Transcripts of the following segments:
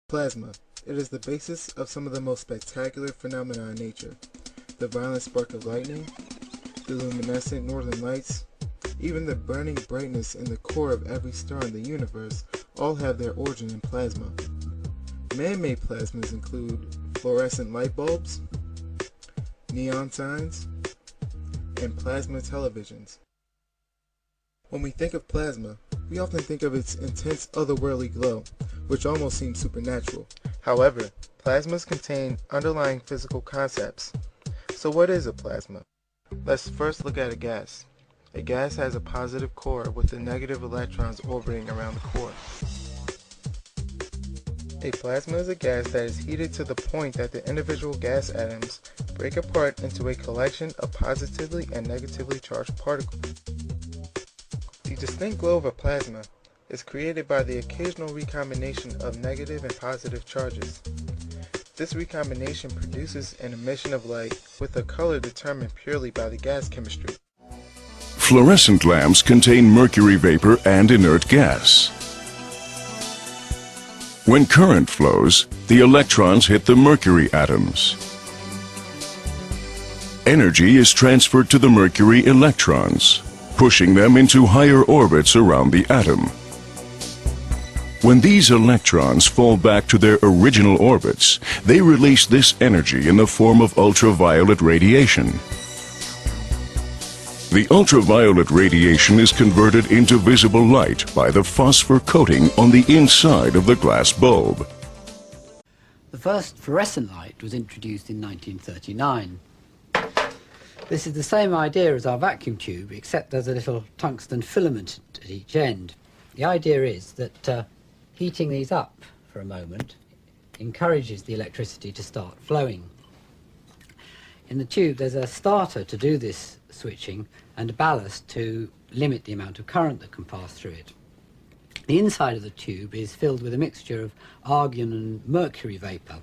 Plasma. It is the basis of some of the most spectacular phenomena in nature. The violent spark of lightning, the luminescent northern lights, even the burning brightness in the core of every star in the universe all have their origin in plasma. Man-made plasmas include fluorescent light bulbs, neon signs, and plasma televisions. When we think of plasma, we often think of its intense otherworldly glow, which almost seems supernatural. However, plasmas contain underlying physical concepts. So what is a plasma? Let's first look at a gas. A gas has a positive core with the negative electrons orbiting around the core. A plasma is a gas that is heated to the point that the individual gas atoms break apart into a collection of positively and negatively charged particles. The distinct glow of a plasma is created by the occasional recombination of negative and positive charges. This recombination produces an emission of light with a color determined purely by the gas chemistry. Fluorescent lamps contain mercury vapor and inert gas. When current flows, the electrons hit the mercury atoms. Energy is transferred to the mercury electrons, pushing them into higher orbits around the atom. When these electrons fall back to their original orbits, they release this energy in the form of ultraviolet radiation. The ultraviolet radiation is converted into visible light by the phosphor coating on the inside of the glass bulb. The first fluorescent light was introduced in 1939. This is the same idea as our vacuum tube, except there's a little tungsten filament at each end. The idea is that heating these up for a moment encourages the electricity to start flowing. In the tube there's a starter to do this switching and a ballast to limit the amount of current that can pass through it. The inside of the tube is filled with a mixture of argon and mercury vapor.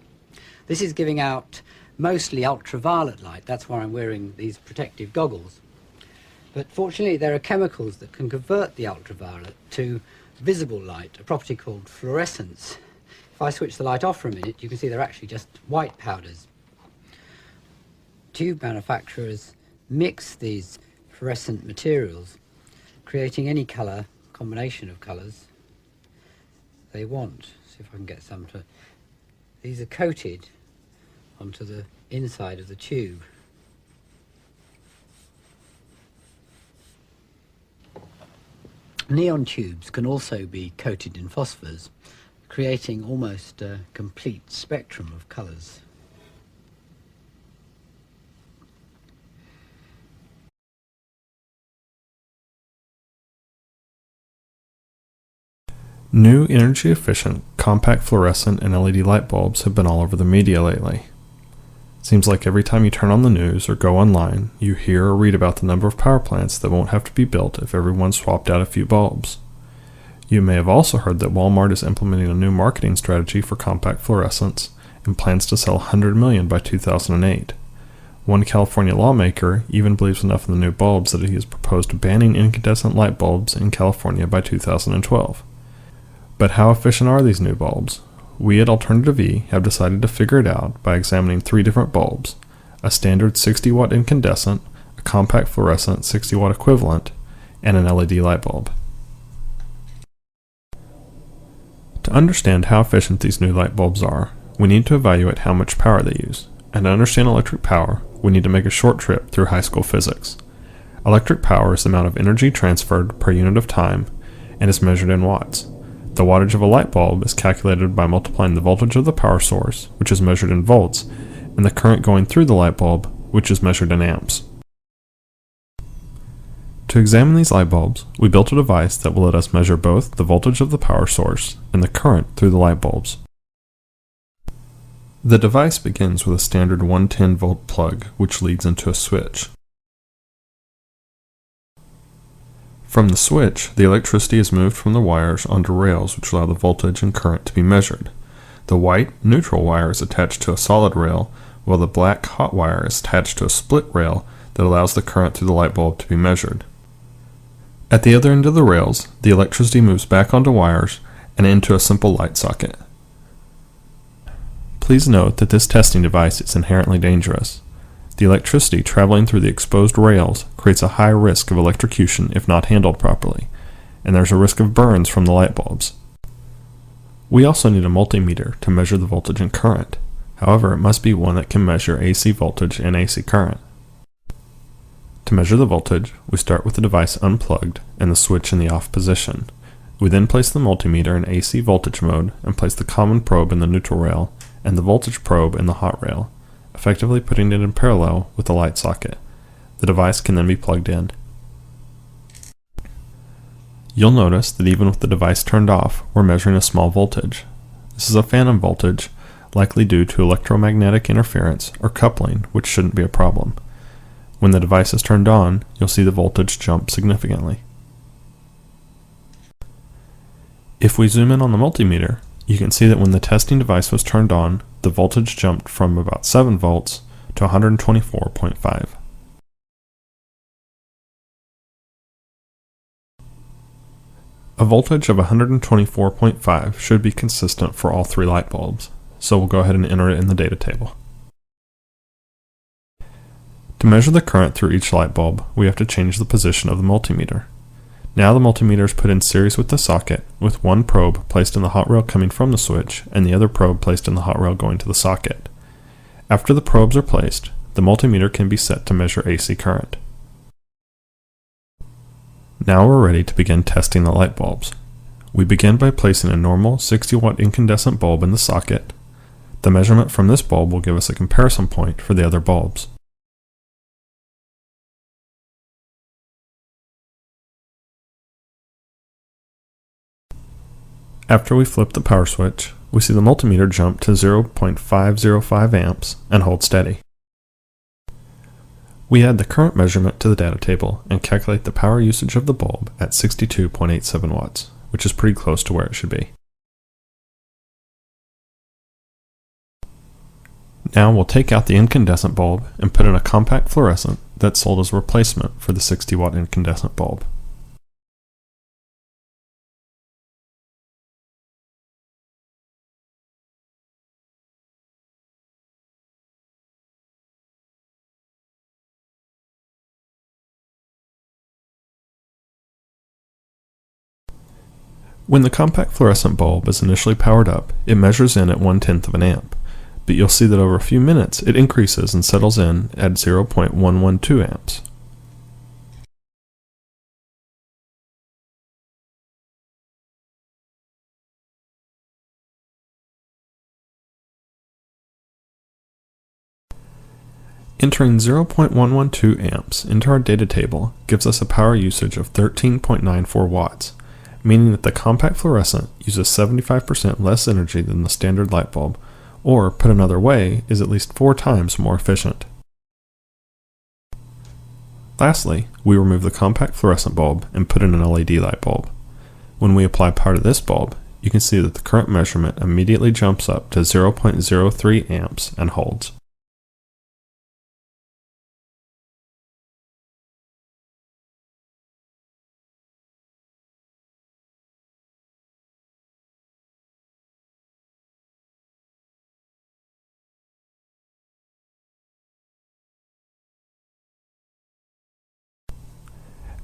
This is giving out mostly ultraviolet light. That's why I'm wearing these protective goggles. But fortunately there are chemicals that can convert the ultraviolet to visible light, a property called fluorescence. If I switch the light off for a minute, you can see they're actually just white powders. Tube manufacturers mix these fluorescent materials, creating any colour, combination of colours they want. See if I can get some to... These are coated onto the inside of the tube. Neon tubes can also be coated in phosphors, creating almost a complete spectrum of colours. New energy-efficient, compact fluorescent and LED light bulbs have been all over the media lately. Seems like every time you turn on the news or go online, you hear or read about the number of power plants that won't have to be built if everyone swapped out a few bulbs. You may have also heard that Walmart is implementing a new marketing strategy for compact fluorescents and plans to sell 100 million by 2008. One California lawmaker even believes enough in the new bulbs that he has proposed banning incandescent light bulbs in California by 2012. But how efficient are these new bulbs? We at Alternative E have decided to figure it out by examining 3 different bulbs: a standard 60-watt incandescent, a compact fluorescent 60-watt equivalent, and an LED light bulb. To understand how efficient these new light bulbs are, we need to evaluate how much power they use. And to understand electric power, we need to make a short trip through high school physics. Electric power is the amount of energy transferred per unit of time and is measured in watts. The wattage of a light bulb is calculated by multiplying the voltage of the power source, which is measured in volts, and the current going through the light bulb, which is measured in amps. To examine these light bulbs, we built a device that will let us measure both the voltage of the power source and the current through the light bulbs. The device begins with a standard 110-volt plug, which leads into a switch. From the switch, the electricity is moved from the wires onto rails which allow the voltage and current to be measured. The white, neutral wire is attached to a solid rail, while the black, hot wire is attached to a split rail that allows the current through the light bulb to be measured. At the other end of the rails, the electricity moves back onto wires and into a simple light socket. Please note that this testing device is inherently dangerous. The electricity traveling through the exposed rails creates a high risk of electrocution if not handled properly, and there's a risk of burns from the light bulbs. We also need a multimeter to measure the voltage and current. However, it must be one that can measure AC voltage and AC current. To measure the voltage, we start with the device unplugged and the switch in the off position. We then place the multimeter in AC voltage mode and place the common probe in the neutral rail and the voltage probe in the hot rail, effectively putting it in parallel with the light socket. The device can then be plugged in. You'll notice that even with the device turned off, we're measuring a small voltage. This is a phantom voltage, likely due to electromagnetic interference or coupling, which shouldn't be a problem. When the device is turned on, you'll see the voltage jump significantly. If we zoom in on the multimeter, you can see that when the testing device was turned on, the voltage jumped from about 7 volts to 124.5. A voltage of 124.5 should be consistent for all 3 light bulbs, so we'll go ahead and enter it in the data table. To measure the current through each light bulb, we have to change the position of the multimeter. Now the multimeter is put in series with the socket, with one probe placed in the hot rail coming from the switch and the other probe placed in the hot rail going to the socket. After the probes are placed, the multimeter can be set to measure AC current. Now we're ready to begin testing the light bulbs. We begin by placing a normal 60 watt incandescent bulb in the socket. The measurement from this bulb will give us a comparison point for the other bulbs. After we flip the power switch, we see the multimeter jump to 0.505 amps and hold steady. We add the current measurement to the data table and calculate the power usage of the bulb at 62.87 watts, which is pretty close to where it should be. Now we'll take out the incandescent bulb and put in a compact fluorescent that's sold as a replacement for the 60 watt incandescent bulb. When the compact fluorescent bulb is initially powered up, it measures in at 1/10 of an amp, but you'll see that over a few minutes it increases and settles in at 0.112 amps. Entering 0.112 amps into our data table gives us a power usage of 13.94 watts. Meaning that the compact fluorescent uses 75% less energy than the standard light bulb, or, put another way, is at least 4 times more efficient. Lastly, we remove the compact fluorescent bulb and put in an LED light bulb. When we apply power to this bulb, you can see that the current measurement immediately jumps up to 0.03 amps and holds.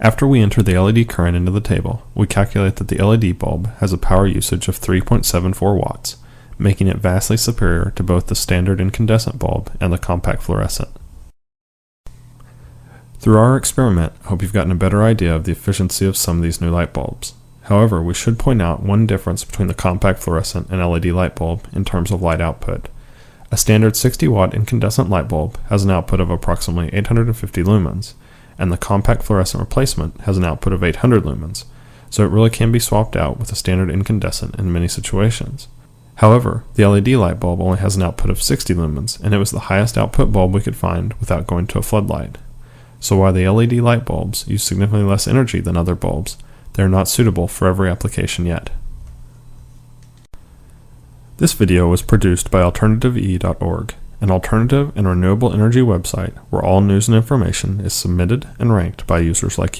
After we enter the LED current into the table, we calculate that the LED bulb has a power usage of 3.74 watts, making it vastly superior to both the standard incandescent bulb and the compact fluorescent. Through our experiment, I hope you've gotten a better idea of the efficiency of some of these new light bulbs. However, we should point out one difference between the compact fluorescent and LED light bulb in terms of light output. A standard 60 watt incandescent light bulb has an output of approximately 850 lumens, and the compact fluorescent replacement has an output of 800 lumens, so it really can be swapped out with a standard incandescent in many situations. However, the LED light bulb only has an output of 60 lumens, and it was the highest output bulb we could find without going to a floodlight. So while the LED light bulbs use significantly less energy than other bulbs, they are not suitable for every application yet. This video was produced by AlternativeE.org, an alternative and renewable energy website where all news and information is submitted and ranked by users like you.